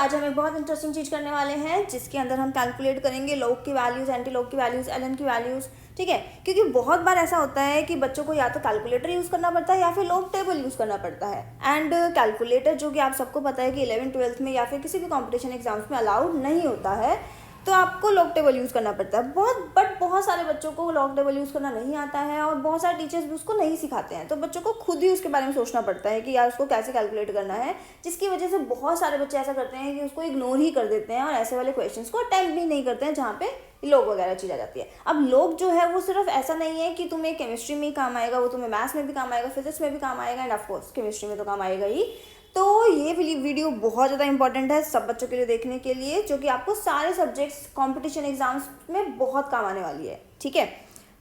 आज हम एक बहुत इंटरेस्टिंग चीज़ करने वाले हैं जिसके अंदर हम कैलकुलेट करेंगे लॉग की वैल्यूज़, एंटी लॉग की वैल्यूज़, एलन की वैल्यूज़। ठीक है, क्योंकि बहुत बार ऐसा होता है कि बच्चों को या तो कैलकुलेटर यूज़ करना पड़ता है या फिर लॉग टेबल यूज़ करना पड़ता है। एंड कैलकुलेटर जो कि आप सबको पता है कि 11th-12th में या फिर किसी भी कॉम्पिटिशन एग्जाम्स में अलाउड नहीं होता है, तो आपको लॉग टेबल यूज़ करना पड़ता है। बहुत सारे बच्चों को लॉग टेबल यूज़ करना नहीं आता है और बहुत सारे टीचर्स भी उसको नहीं सिखाते हैं, तो बच्चों को खुद ही उसके बारे में सोचना पड़ता है कि यार उसको कैसे कैलकुलेट करना है, जिसकी वजह से बहुत सारे बच्चे ऐसा करते हैं कि उसको इग्नोर ही कर देते हैं और ऐसे वाले क्वेश्चंस को अटेम्प्ट भी नहीं करते हैं जहाँ पे लॉग वगैरह चीज़ आ जाती है। अब लॉग जो है वो सिर्फ ऐसा नहीं है कि तुम्हें केमिस्ट्री में ही काम आएगा, वो तुम्हें मैथ्स में भी काम आएगा, फिजिक्स में भी काम आएगा, एंड ऑफकोर्स केमिस्ट्री में तो काम आएगा ही। तो ये वीडियो बहुत ज़्यादा इंपॉर्टेंट है सब बच्चों के लिए देखने के लिए, जो कि आपको सारे सब्जेक्ट्स कॉम्पिटिशन एग्जाम्स में बहुत काम आने वाली है। ठीक है,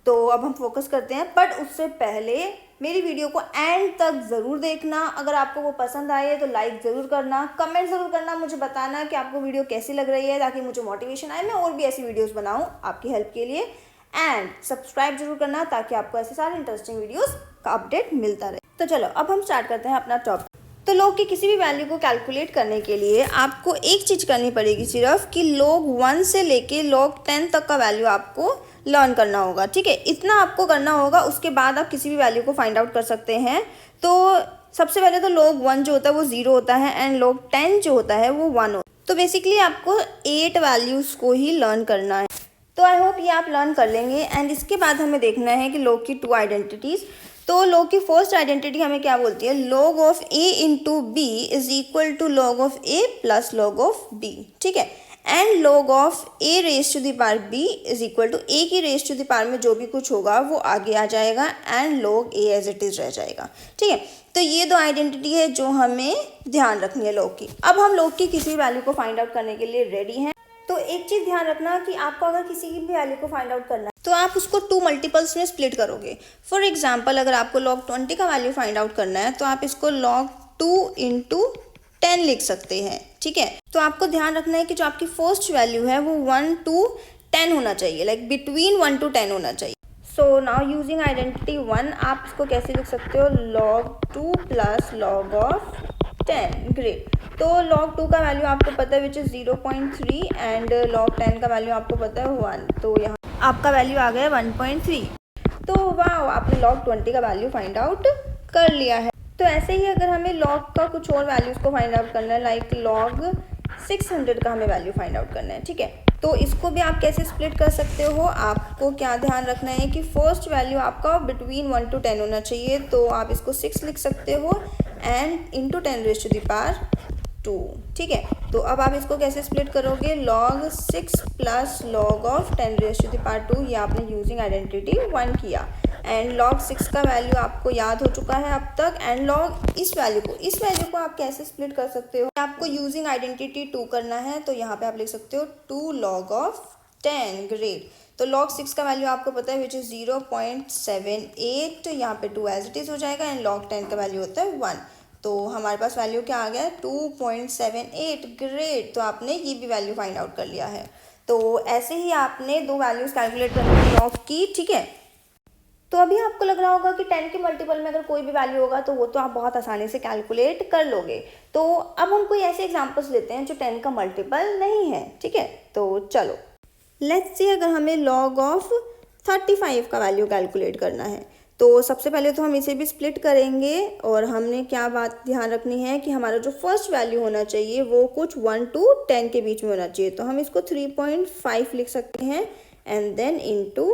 तो अब हम फोकस करते हैं, बट उससे पहले मेरी वीडियो को एंड तक ज़रूर देखना। अगर आपको वो पसंद आए तो लाइक ज़रूर करना, कमेंट ज़रूर करना, मुझे बताना कि आपको वीडियो कैसी लग रही है, ताकि मुझे मोटिवेशन आए, मैं और भी ऐसी वीडियोस बनाऊं आपकी हेल्प के लिए। एंड सब्सक्राइब जरूर करना ताकि आपको ऐसे सारे इंटरेस्टिंग वीडियोस का अपडेट मिलता रहे। तो चलो अब हम स्टार्ट करते हैं अपना टॉपिक। तो लॉग की किसी भी वैल्यू को कैलकुलेट करने के लिए आपको एक चीज़ करनी पड़ेगी सिर्फ, कि log 1 से लेके log 10 तक का वैल्यू आपको लर्न करना होगा। ठीक है, इतना आपको करना होगा, उसके बाद आप किसी भी वैल्यू को फाइंड आउट कर सकते हैं। तो सबसे पहले तो log 1 जो होता है वो 0 होता है एंड log 10 जो होता है वो 1 होता है। तो बेसिकली आपको 8 वैल्यूज़ को ही लर्न करना है। तो आई होप ये आप लर्न कर लेंगे। एंड इसके बाद हमें देखना है कि log की 2 आइडेंटिटीज़। तो log की फर्स्ट आइडेंटिटी हमें क्या बोलती है, log of a into B is equal to log of a plus log of b। ठीक है, and log of a raise to the power b is equal to a की raise to the power में जो भी कुछ होगा वो आगे आ जाएगा and log a as it is रह जाएगा। ठीक है, तो ये दो आइडेंटिटी है जो हमें ध्यान रखनी है log की। अब हम log की किसी वैल्यू को फाइंड आउट करने के लिए रेडी हैं। तो एक चीज़ ध्यान रखना कि आपको अगर किसी भी वैल्यू को फाइंड आउट करना है तो आप उसको 2 मल्टीपल्स में स्प्लिट करोगे। फॉर एग्जांपल, अगर आपको log 20 का वैल्यू फाइंड आउट करना है तो आप इसको log 2 इंटू 10 लिख सकते हैं। ठीक है, तो आपको ध्यान रखना है कि जो आपकी फर्स्ट वैल्यू है वो 1 to 10 होना चाहिए, लाइक बिटवीन 1 to 10 होना चाहिए। सो नाउ यूजिंग आइडेंटिटी 1 आप इसको कैसे लिख सकते हो, log 2 plus log of 10। Great, तो log 2 का वैल्यू आपको पता है विच इज़ 0.3 एंड log 10 का वैल्यू आपको पता है 1, तो यहाँ आपका वैल्यू आ गया 1.3। तो वाह, आपने log 20 का वैल्यू फाइंड आउट कर लिया है। तो ऐसे ही अगर हमें log का कुछ और वैल्यूज़ को फाइंड आउट करना है, लाइक log 600 का हमें वैल्यू फाइंड आउट करना है। ठीक है, तो इसको भी आप कैसे स्प्लिट कर सकते हो, आपको क्या ध्यान रखना है कि फर्स्ट वैल्यू आपका बिटवीन 1 to 10 होना चाहिए, तो आप इसको 6 लिख सकते हो and into 10 raise to the power 2। ठीक है, तो अब आप इसको कैसे स्प्लिट करोगे, log 6 plus log of 10 raise to the power 2, ये आपने यूजिंग आइडेंटिटी 1 किया एंड log 6 का वैल्यू आपको याद हो चुका है अब तक। एंड log इस वैल्यू को आप कैसे स्प्लिट कर सकते हो, आपको यूजिंग आइडेंटिटी 2 करना है, तो यहाँ पे आप लिख सकते हो 2 log ऑफ 10। ग्रेट, तो log 6 का वैल्यू आपको पता है विच इज़ 0.78, यहाँ पे 2 एज इट इज़ हो जाएगा एंड log 10 का वैल्यू होता है 1, तो हमारे पास वैल्यू क्या आ गया, 2.78। ग्रेट, तो आपने ये भी वैल्यू फाइंड आउट कर लिया है। तो ऐसे ही आपने 2 वैल्यूज़ कैलकुलेट करनी है log की। ठीक है, तो अभी आपको लग रहा होगा कि 10 के मल्टीपल में अगर कोई भी वैल्यू होगा तो वो तो आप बहुत आसानी से कैलकुलेट कर लोगे। तो अब हम कोई ऐसे एग्जांपल्स लेते हैं जो 10 का मल्टीपल नहीं है। ठीक है, तो चलो लेट्स सी, अगर हमें log ऑफ 35 का वैल्यू कैलकुलेट करना है, तो सबसे पहले तो हम इसे भी स्प्लिट करेंगे और हमने क्या बात ध्यान रखनी है कि हमारा जो फर्स्ट वैल्यू होना चाहिए वो कुछ 1 to 10 के बीच में होना चाहिए, तो हम इसको 3.5 लिख सकते हैं एंड देन इंटू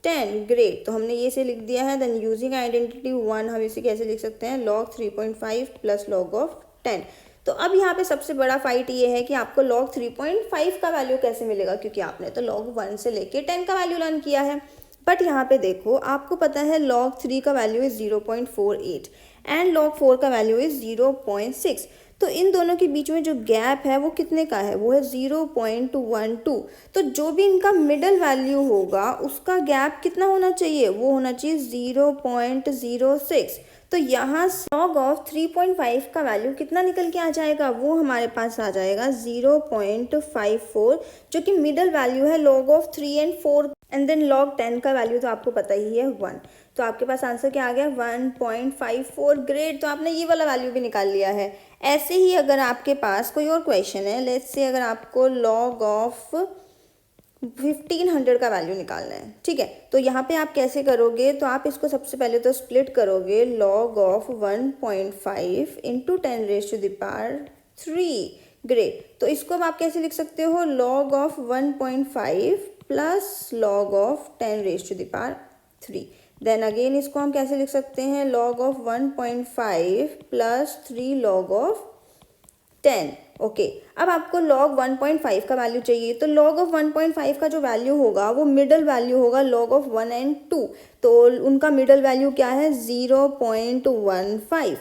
10। ग्रेट, तो हमने ये से लिख दिया है। देन यूजिंग आइडेंटिटी 1 हम इसे कैसे लिख सकते हैं, log 3.5 प्लस log ऑफ 10। तो अब यहाँ पे सबसे बड़ा फाइट ये है कि आपको log 3.5 का वैल्यू कैसे मिलेगा, क्योंकि आपने तो log 1 से लेके 10 का वैल्यू लर्न किया है। बट यहाँ पे देखो, आपको पता है log 3 का वैल्यू इज़ 0.48 एंड log 4 का वैल्यू इज़ 0.6, तो इन दोनों के बीच में जो गैप है वो कितने का है, वो है 0.12। तो जो भी इनका मिडल वैल्यू होगा उसका गैप कितना होना चाहिए, वो होना चाहिए 0.06। तो यहाँ log ऑफ 3.5 का वैल्यू कितना निकल के आ जाएगा, वो हमारे पास आ जाएगा 0.54, जो कि मिडल वैल्यू है log of 3 and 4 and then log 10 का वैल्यू तो आपको पता ही है 1, तो आपके पास आंसर क्या आ गया 1.54। ग्रेट, तो आपने ये वाला वैल्यू भी निकाल लिया है। ऐसे ही अगर आपके पास कोई और क्वेश्चन है, लेट्स से अगर आपको log ऑफ 1500 का वैल्यू निकालना है, ठीक है, तो यहाँ पे आप कैसे करोगे, तो आप इसको सबसे पहले तो स्प्लिट करोगे log of 1.5 into 10 raise to the power 3। Great, तो इसको अब आप कैसे लिख सकते हो, log of 1.5 plus log of 10 raise to the power 3। Then again इसको हम कैसे लिख सकते हैं, log of 1.5 plus 3 log of 10। Okay, अब आपको log 1.5 का वैल्यू चाहिए, तो log ऑफ 1.5 का जो वैल्यू होगा वो मिडल वैल्यू होगा log ऑफ 1 एंड 2, तो उनका मिडल वैल्यू क्या है 0.15,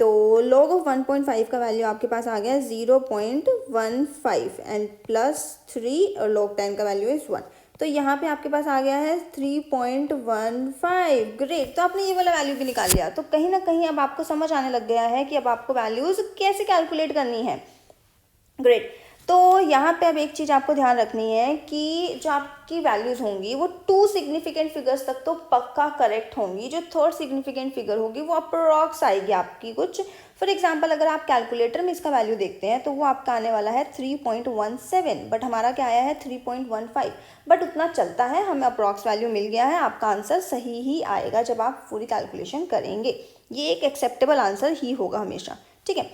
तो log ऑफ 1.5 का वैल्यू आपके पास आ गया 0.15 एंड प्लस 3 और log 10 का वैल्यू इज 1, तो यहाँ पे आपके पास आ गया है 3.15। ग्रेट, तो आपने ये वाला वैल्यू भी निकाल लिया, तो कहीं ना कहीं अब आपको समझ आने लग गया है कि अब आपको वैल्यूज़ कैसे कैलकुलेट करनी है। ग्रेट, तो यहाँ पे अब एक चीज़ आपको ध्यान रखनी है कि जो आपकी वैल्यूज़ होंगी वो 2 सिग्निफिकेंट फिगर्स तक तो पक्का करेक्ट होंगी, जो थर्ड सिग्निफिकेंट फिगर होगी वो अप्रॉक्स आएगी आपकी कुछ। फॉर एग्जांपल अगर आप कैलकुलेटर में इसका वैल्यू देखते हैं तो वो आपका आने वाला है 3.17, बट हमारा क्या आया है 3.15, बट उतना चलता है, हमें अप्रॉक्स वैल्यू मिल गया है, आपका आंसर सही ही आएगा जब आप पूरी कैलकुलेशन करेंगे, ये एक एक्सेप्टेबल आंसर ही होगा हमेशा, ठीक है।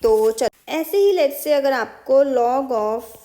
तो चल ऐसे ही लेट्स से अगर आपको log ऑफ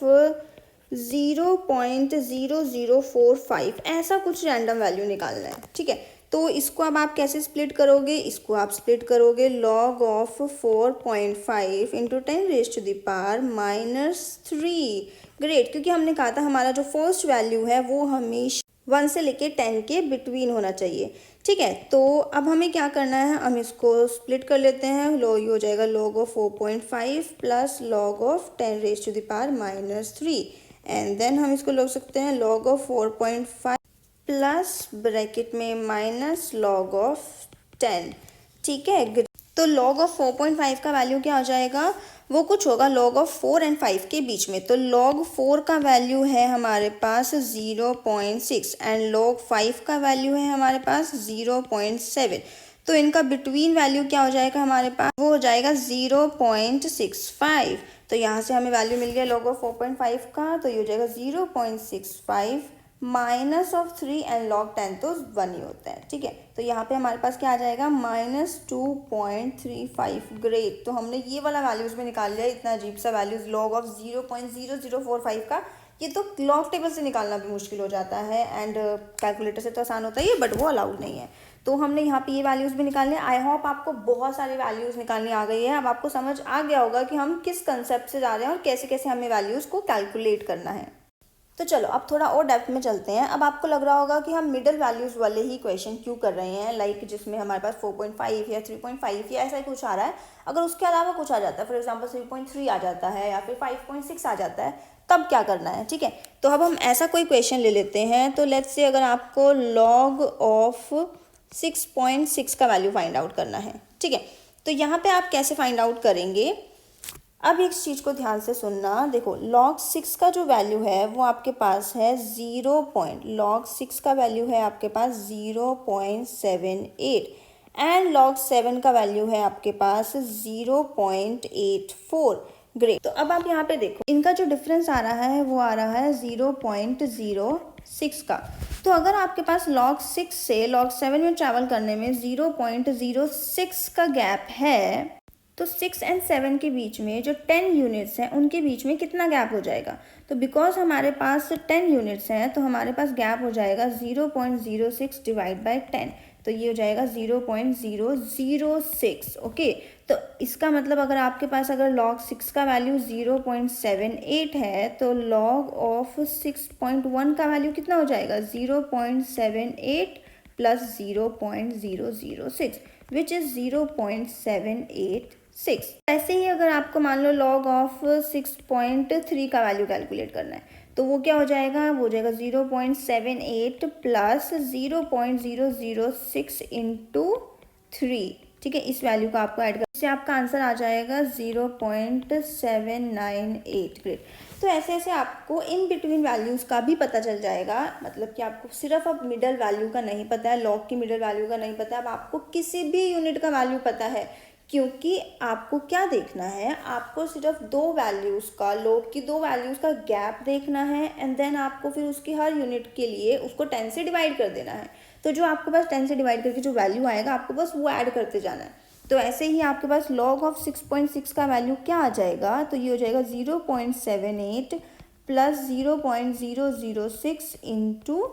0.0045 ऐसा कुछ रैंडम वैल्यू निकालना है, ठीक है, तो इसको अब आप कैसे स्प्लिट करोगे, इसको आप स्प्लिट करोगे log of 4.5 into 10 raise to the power -3। Great, क्योंकि हमने कहा था हमारा जो फर्स्ट वैल्यू है वो हमेशा 1 से लेके 10 के बिटवीन होना चाहिए, ठीक है। तो अब हमें क्या करना है, हम इसको स्प्लिट कर लेते हैं, लो ये हो जाएगा log of 4.5 plus log of 10 raise to the power -3, and then हम इसको लिख सकते हैं log ऑफ 4.5 प्लस ब्रैकेट में माइनस log ऑफ 10, ठीक है। तो log ऑफ 4.5 का वैल्यू क्या हो जाएगा, वो कुछ होगा log ऑफ 4 एंड 5 के बीच में, तो log 4 का वैल्यू है हमारे पास 0.6 एंड log 5 का वैल्यू है हमारे पास 0.7, तो इनका बिटवीन वैल्यू क्या हो जाएगा हमारे पास, वो हो जाएगा 0.65, तो यहाँ से हमें वैल्यू मिल गया log ऑफ 4.5 का, तो ये हो जाएगा 0.65 माइनस ऑफ 3 एंड log 10 तो 1 ही होता है, ठीक है, तो यहाँ पे हमारे पास क्या आ जाएगा -2.35। ग्रेट, तो हमने ये वाला वैल्यूज़ में निकाल लिया, इतना अजीब सा वैल्यूज़ log ऑफ 0.0045 का, ये तो लॉग टेबल से निकालना भी मुश्किल हो जाता है एंड कैलकुलेटर से तो आसान होता ही है, बट वो अलाउड नहीं है, तो हमने यहाँ पे ये वैल्यूज़ भी निकालने। आई होप आपको बहुत सारी वैल्यूज़ निकालनी आ गई है, अब आपको समझ आ गया होगा कि हम किस कंसेप्ट से जा रहे हैं और कैसे कैसे हमें वैल्यूज़ को कैलकुलेट करना है। तो चलो अब थोड़ा और डेप्थ में चलते हैं। अब आपको लग रहा होगा कि हम मिडिल वैल्यूज़ वाले ही क्वेश्चन क्यों कर रहे हैं, लाइक जिसमें हमारे पास 4.5 या 3.5 या ऐसा ही कुछ आ रहा है, अगर उसके अलावा कुछ आ जाता है, फॉर एग्जांपल 3.3 आ जाता है या फिर 5.6 आ जाता है, तब क्या करना है, ठीक है। तो अब हम ऐसा कोई क्वेश्चन ले लेते हैं, तो लेट्स से अगर आपको log ऑफ 6.6 का वैल्यू फाइंड आउट करना है, ठीक है, तो यहाँ पे आप कैसे फाइंड आउट करेंगे, अब एक चीज़ को ध्यान से सुनना, देखो log 6 का जो वैल्यू है वो आपके पास है log 6 का वैल्यू है आपके पास 0.78 एंड log 7 का वैल्यू है आपके पास 0.84। ग्रेट, तो अब आप यहाँ पे देखो इनका जो डिफरेंस आ रहा है वो आ रहा है 0.06 का, तो अगर आपके पास log 6 से log 7 में ट्रैवल करने में 0.06 का गैप है, तो 6 एंड 7 के बीच में जो 10 यूनिट्स हैं उनके बीच में कितना गैप हो जाएगा, तो बिकॉज हमारे पास 10 यूनिट्स हैं तो हमारे पास गैप हो जाएगा 0.06 डिवाइड बाय 10, तो ये हो जाएगा 0.006। ओके, तो इसका मतलब अगर आपके पास अगर log 6 का वैल्यू 0.78 है तो log ऑफ 6.1 का वैल्यू कितना हो जाएगा 0.78 प्लस 0.006 विच इज़ 0.786। ऐसे ही अगर आपको मान लो log ऑफ 6.3 का वैल्यू कैलकुलेट करना है तो वो क्या हो जाएगा, वो हो जाएगा 0.78 प्लस 0.006 इंटू 3, ठीक है, इस वैल्यू का आपको ऐड कर, इससे आपका आंसर आ जाएगा 0.798। ग्रेट, तो ऐसे ऐसे आपको इन बिटवीन वैल्यूज़ का भी पता चल जाएगा, मतलब कि आपको सिर्फ अब मिडल वैल्यू का नहीं पता है, लॉग की मिडल वैल्यू का नहीं पता है, अब आपको किसी भी यूनिट का वैल्यू पता है क्योंकि आपको क्या देखना है, आपको सिर्फ दो वैल्यूज़ का, लॉग की दो वैल्यूज़ का गैप देखना है एंड देन आपको फिर उसकी हर यूनिट के लिए उसको 10 से डिवाइड कर देना है। तो जो आपके पास 10 से डिवाइड करके जो वैल्यू आएगा आपको बस वो ऐड करते जाना है। तो ऐसे ही आपके पास log ऑफ 6.6 का वैल्यू क्या आ जाएगा, तो ये हो जाएगा 0.78 प्लस 0.006 इंटू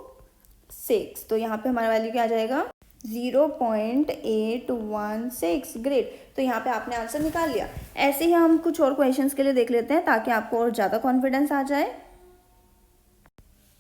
6। तो यहाँ पे हमारा वैल्यू क्या आ जाएगा 0.816। ग्रेट, तो यहाँ पे आपने आंसर निकाल लिया। ऐसे ही हम कुछ और क्वेश्चंस के लिए देख लेते हैं ताकि आपको और ज़्यादा कॉन्फिडेंस आ जाए।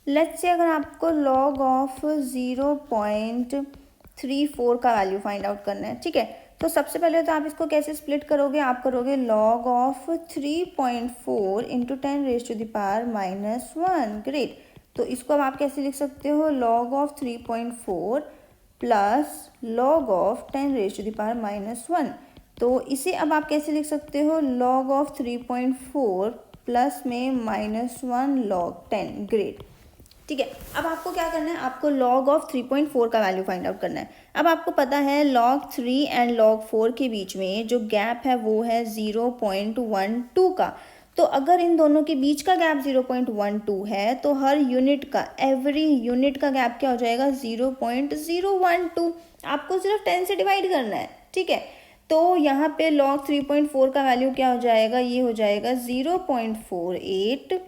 लेट्स से अगर आपको log ऑफ 0.34 का वैल्यू फाइंड आउट करना है, ठीक है। तो सबसे पहले तो आप इसको कैसे स्प्लिट करोगे, आप करोगे log ऑफ 3.4 इंटू 10⁻⁻1। ग्रेट, तो इसको अब आप कैसे लिख सकते हो, log of 3.4 plus log of 10⁻⁻1। तो इसे अब आप कैसे लिख सकते हो, log ऑफ 3.4 प्लस में -1 log 10। ग्रेट, ठीक है। अब आपको क्या करना है, आपको log ऑफ 3.4 का वैल्यू फाइंड आउट करना है। अब आपको पता है log 3 एंड log 4 के बीच में जो गैप है वो है 0.12 का। तो अगर इन दोनों के बीच का गैप 0.12 है तो हर यूनिट का, एवरी यूनिट का गैप क्या हो जाएगा 0.012। आपको सिर्फ 10 से डिवाइड करना है, ठीक है। तो यहाँ पे log 3.4 का वैल्यू क्या हो जाएगा, ये हो जाएगा 0.48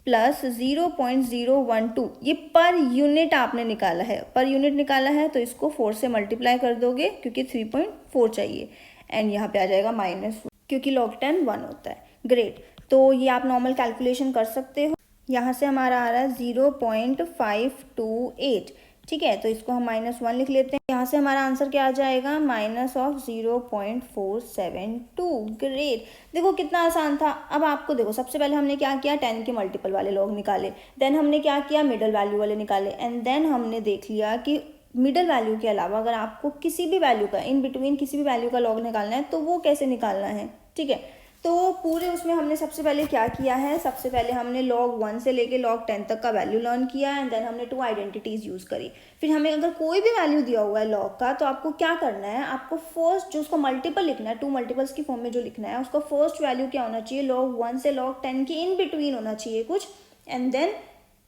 प्लस 0.012। ये पर यूनिट आपने निकाला है, पर यूनिट निकाला है तो इसको 4 से मल्टीप्लाई कर दोगे क्योंकि 3.4 चाहिए एंड यहाँ पे आ जाएगा -1 क्योंकि log 10 1 होता है। ग्रेट, तो ये आप नॉर्मल कैलकुलेशन कर सकते हो। यहाँ से हमारा आ रहा है 0.528, ठीक है। तो इसको हम -1 लिख लेते हैं। यहाँ से हमारा आंसर क्या आ जाएगा -0.472। ग्रेट, देखो कितना आसान था। अब आपको देखो सबसे पहले हमने क्या किया, 10 के मल्टीपल वाले लॉग निकाले, देन हमने क्या किया, मिडल वैल्यू वाले निकाले एंड देन हमने देख लिया कि मिडल वैल्यू के अलावा अगर आपको किसी भी वैल्यू का, इन बिटवीन किसी भी वैल्यू का लॉग निकालना है तो वो कैसे निकालना है, ठीक है। तो पूरे उसमें हमने सबसे पहले क्या किया है, सबसे पहले हमने log 1 से लेके log 10 तक का वैल्यू लर्न किया एंड देन हमने 2 आइडेंटिटीज़ यूज़ करी। फिर हमें अगर कोई भी वैल्यू दिया हुआ है log का तो आपको क्या करना है, आपको फर्स्ट जो उसका मल्टीपल लिखना है, 2 मल्टीपल्स की फॉर्म में जो लिखना है उसका फर्स्ट वैल्यू क्या होना चाहिए, log 1 से log 10 के इन बिटवीन होना चाहिए कुछ एंड देन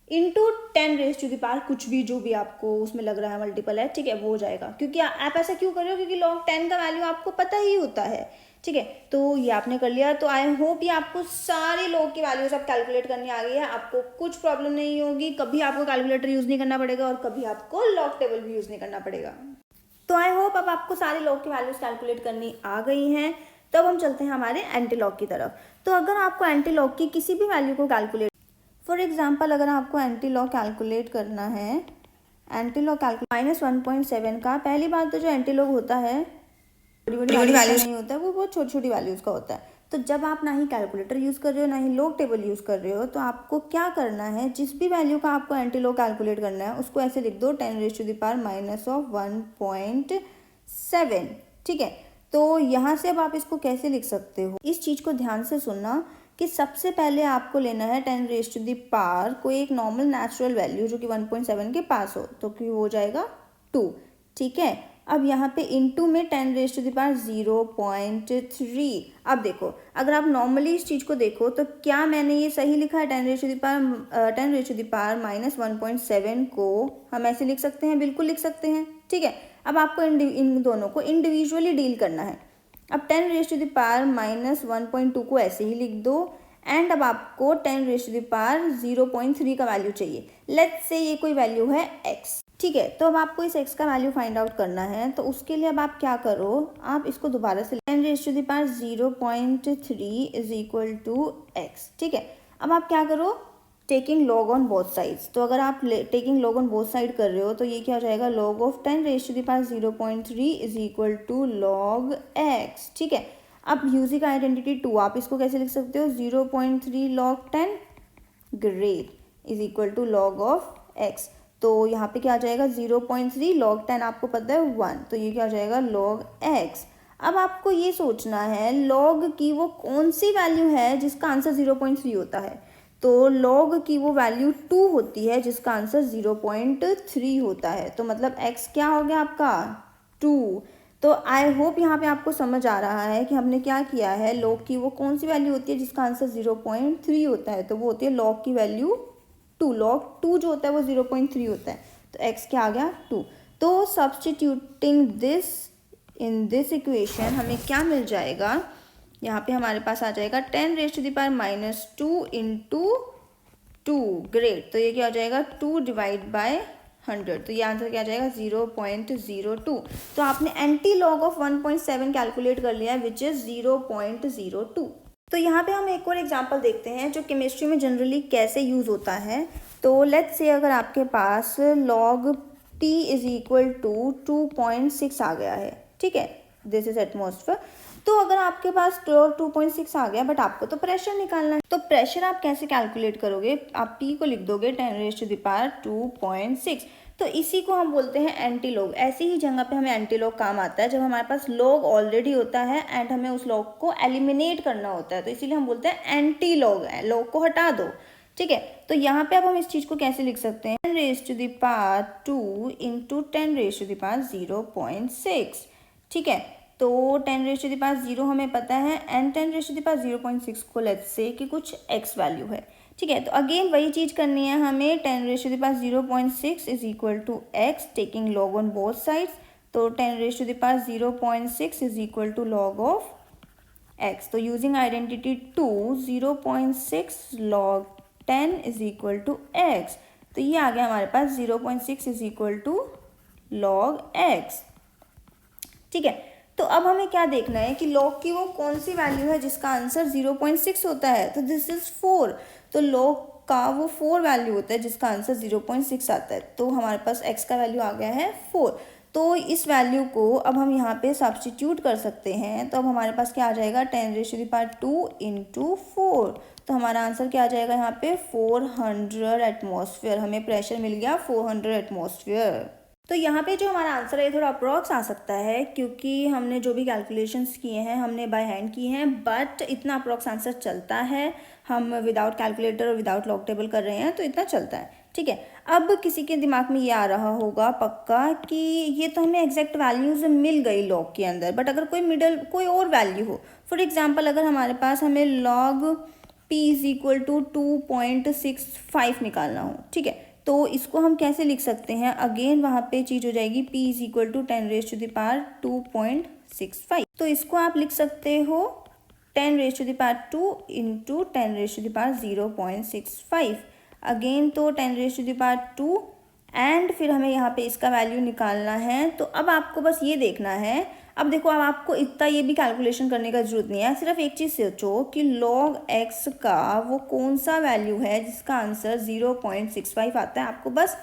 इंटू 10⁻⁴ कुछ भी जो भी आपको उसमें लग रहा है मल्टीपल है, ठीक है, वो हो जाएगा। क्योंकि आप ऐसा क्यों कर रहे हो, क्योंकि log 10 का वैल्यू आपको पता ही होता है, ठीक है। तो ये आपने कर लिया। तो आई होप ये आपको सारे log की वैल्यूज अब कैलकुलेट करनी आ गई है, आपको कुछ प्रॉब्लम नहीं होगी, कभी आपको कैलकुलेटर यूज़ नहीं करना पड़ेगा और कभी आपको log टेबल भी यूज़ नहीं करना पड़ेगा। तो आई होप अब आपको सारे log की वैल्यूज कैलकुलेट करनी आ गई हैं। तब हम चलते हैं हमारे एंटी log की तरफ। तो अगर आपको एंटी log की किसी भी वैल्यू को कैलकुलेट, फॉर एग्जाम्पल अगर आपको एंटी log कैलकुलेट करना है, एंटी log कैलकुलेट -1.7 का, पहली बात तो जो एंटी log होता है बड़ी वैल्यूज नहीं होता है, वो बहुत छोटी छोटी वैल्यूज का होता है। तो जब आप ना ही कैलकुलेटर यूज़ कर रहे हो ना ही log टेबल यूज़ कर रहे हो तो आपको क्या करना है, जिस भी वैल्यू का आपको एंटी log कैलकुलेट करना है उसको ऐसे लिख दो 10⁻⁻1.7, ठीक है। तो यहाँ से अब आप इसको कैसे लिख सकते हो, इस चीज़ को ध्यान से सुनना कि सबसे पहले आपको लेना है 10⁻⁻, कोई एक नॉर्मल नेचुरल वैल्यू जो कि 1.7 के पास हो, तो कि हो जाएगा 2, ठीक है। अब यहाँ पे इनटू में 10⁻⁴ अब देखो अगर आप नॉर्मली इस चीज़ को देखो तो क्या मैंने ये सही लिखा है, 10⁻⁻1.7 को हम ऐसे लिख सकते हैं, बिल्कुल लिख सकते हैं, ठीक है। अब आपको इन दोनों को इंडिविजुअली डील करना है। अब 10⁻⁻1.2 को ऐसे ही लिख दो एंड अब आपको 10⁻⁴ का वैल्यू चाहिए। लेट्स से ये कोई वैल्यू है x, ठीक है। तो अब आपको इस x का वैल्यू फाइंड आउट करना है, तो उसके लिए अब आप क्या करो, आप इसको दोबारा से 10⁻⁴ इज इक्वल टू x, ठीक है। अब आप क्या करो, taking log on both sides. तो अगर आप taking log on both side कर रहे हो तो ये क्या हो जाएगा, log of 10⁻⁴ is equal to log x, ठीक है। अब यूजिंग आइडेंटिटी 2 आप इसको कैसे लिख सकते हो, 0.3 log 10 great is equal to log of x। तो यहाँ पे क्या आ जाएगा 0.3 log 10 आपको पता है 1, तो ये क्या हो जाएगा log x। अब आपको ये सोचना है log की वो कौन सी वैल्यू है जिसका आंसर 0.3 होता है, तो log की वो वैल्यू 2 होती है जिसका आंसर 0.3 होता है। तो मतलब x क्या हो गया आपका 2, तो आई होप यहाँ पे आपको समझ आ रहा है कि हमने क्या किया है, लॉग की वो कौन सी वैल्यू होती है जिसका आंसर 0.3 होता है, तो वो होती है लॉग की वैल्यू 2। लॉग 2 जो होता है वो 0.3 होता है, तो x क्या आ गया 2। तो substituting this in this equation हमें क्या मिल जाएगा, यहाँ पे हमारे पास आ जाएगा 10⁻⁻2 इंटू 2। ग्रेट, तो ये क्या हो जाएगा 2 डिवाइड बाय 100, तो ये आंसर क्या आ जाएगा 0.02। तो आपने एंटी लॉग ऑफ 1.7 कैलकुलेट कर लिया है विच इज़ 0.02। तो यहाँ पे हम एक और एग्जांपल देखते हैं जो केमिस्ट्री में जनरली कैसे यूज़ होता है। तो लेट्स से अगर आपके पास log T is equal to 2.6 आ गया है, ठीक है, दिस इज एटमॉस्फेयर। तो अगर आपके पास 2.6 आ गया बट आपको तो प्रेशर निकालना है, तो प्रेशर आप कैसे कैलकुलेट करोगे, आप P को लिख दोगे 10⁻².6। तो इसी को हम बोलते हैं एंटी लॉग। ऐसी ही जगह पे हमें एंटी लॉग काम आता है जब हमारे पास लॉग ऑलरेडी होता है एंड हमें उस लॉग को एलिमिनेट करना होता है, तो इसीलिए हम बोलते हैं एंटी लॉग, लॉग को हटा दो, ठीक है। तो यहाँ पे अब हम इस चीज़ को कैसे लिख सकते हैं, 10⁻² इंटू 10⁻0.6, ठीक है। तो 10⁻0 हमें पता है एंड 10⁻0.6 को लेट्स से कि कुछ x वैल्यू है, ठीक है। तो अगेन वही चीज़ करनी है हमें, 10⁻0.6 is equal to x taking log on both sides, तो 10⁻0.6 is equal to log of x। तो using identity 2, 0.6 log 10 is equal to x, तो ये आ गया हमारे पास 0.6 is equal to log x, ठीक है। तो अब हमें क्या देखना है कि log की वो कौन सी वैल्यू है जिसका आंसर 0.6 होता है, तो दिस इज 4। तो log का वो 4 वैल्यू होता है जिसका आंसर 0.6 आता है, तो हमारे पास x का वैल्यू आ गया है 4। तो इस वैल्यू को अब हम यहाँ पे सब्स्टिट्यूट कर सकते हैं, तो अब हमारे पास क्या आ जाएगा 10⁻² इंटू 4, तो हमारा आंसर क्या आ जाएगा यहाँ पे 400 एटमॉस्फेयर। हमें प्रेशर मिल गया 400 एटमॉस्फेयर। तो यहाँ पे जो हमारा आंसर है थोड़ा अप्रॉक्स आ सकता है क्योंकि हमने जो भी कैलकुलेशंस किए हैं हमने बाय हैंड किए हैं, बट इतना अप्रॉक्स आंसर चलता है। हम विदाउट कैलकुलेटर और विदाउट लॉग टेबल कर रहे हैं तो इतना चलता है, ठीक है। अब किसी के दिमाग में ये आ रहा होगा पक्का कि ये तो हमें एग्जैक्ट वैल्यूज मिल गई लॉग के अंदर, बट अगर कोई और वैल्यू हो, फॉर एग्जाम्पल अगर हमारे पास हमें log P is equal to 2.65 निकालना हो, ठीक है, तो इसको हम कैसे लिख सकते हैं, अगेन वहाँ पे चीज़ हो जाएगी P इज इक्वल टू 10⁻² 2.65। तो इसको आप लिख सकते हो 10⁻² इंटू 10⁻0.65, अगेन तो 10⁻² एंड फिर हमें यहाँ पे इसका वैल्यू निकालना है। तो अब आपको बस ये देखना है, अब देखो अब आपको इतना ये भी कैलकुलेशन करने का जरूरत नहीं है, सिर्फ एक चीज़ सोचो कि log x का वो कौन सा वैल्यू है जिसका आंसर 0.65 आता है, आपको बस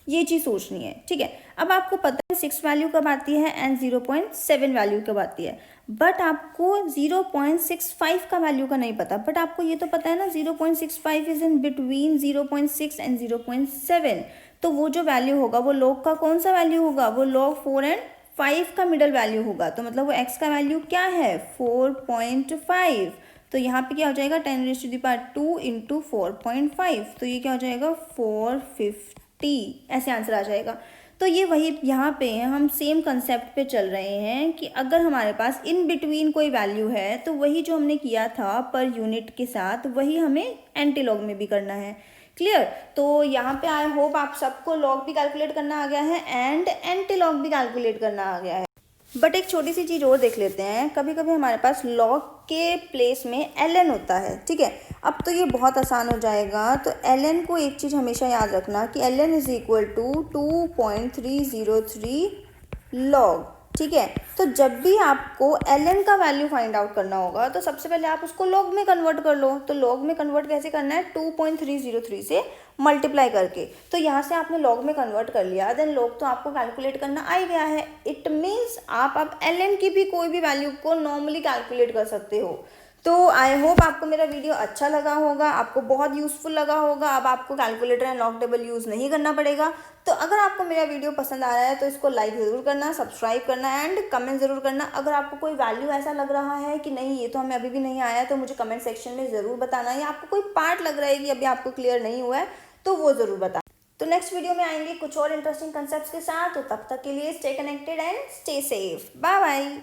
ये चीज़ सोचनी है, ठीक है। अब आपको पता है 6 वैल्यू कब आती है एंड 0.7 वैल्यू कब आती है, बट आपको 0.65 का वैल्यू का नहीं पता, बट आपको ये तो पता है ना 0.65 इज इन बिटवीन 0.6 एंड 0.7। तो वो जो वैल्यू होगा वो log का कौन सा वैल्यू होगा, वो log 4 एंड 5 का मिडल वैल्यू होगा, तो मतलब वो x का वैल्यू क्या है 4.5। तो यहाँ पे क्या हो जाएगा 10⁻² इंटू 4.5, तो ये क्या हो जाएगा 450, ऐसे आंसर आ जाएगा। तो ये वही यहाँ पे हम सेम कंसेप्ट पे चल रहे हैं कि अगर हमारे पास इन बिटवीन कोई वैल्यू है तो वही जो हमने किया था पर यूनिट के साथ वही हमें एंटी लॉग में भी करना है। क्लियर। तो यहाँ पे आई होप आप सबको लॉग भी कैलकुलेट करना आ गया है एंड एंटी लॉग भी कैलकुलेट करना आ गया है। बट एक छोटी सी चीज़ और देख लेते हैं, कभी कभी हमारे पास लॉग के प्लेस में ln होता है, ठीक है। अब तो ये बहुत आसान हो जाएगा, तो ln को एक चीज़ हमेशा याद रखना कि ln is equal to 2.303 log, ठीक है। तो जब भी आपको ln का वैल्यू फाइंड आउट करना होगा तो सबसे पहले आप उसको log में कन्वर्ट कर लो। तो log में कन्वर्ट कैसे करना है, 2.303 से मल्टीप्लाई करके। तो यहाँ से आपने log में कन्वर्ट कर लिया, देन log तो आपको कैलकुलेट करना आ ही गया है। इट मीन्स आप अब ln की भी कोई भी वैल्यू को नॉर्मली कैलकुलेट कर सकते हो। तो आई होप आपको मेरा वीडियो अच्छा लगा होगा, आपको बहुत यूज़फुल लगा होगा। अब आपको calculator and log table use नहीं करना पड़ेगा। तो अगर आपको मेरा वीडियो पसंद आ रहा है तो इसको लाइक ज़रूर करना, सब्सक्राइब करना एंड कमेंट ज़रूर करना। अगर आपको कोई वैल्यू ऐसा लग रहा है कि नहीं ये तो हमें अभी भी नहीं आया तो मुझे कमेंट सेक्शन में ज़रूर बताना, या आपको कोई पार्ट लग रहा है कि अभी आपको क्लियर नहीं हुआ है तो वो ज़रूर बताना। तो नेक्स्ट वीडियो में आएंगे कुछ और इंटरेस्टिंग कंसेप्ट्स के साथ, तो तब तक के लिए stay connected and stay safe. Bye bye.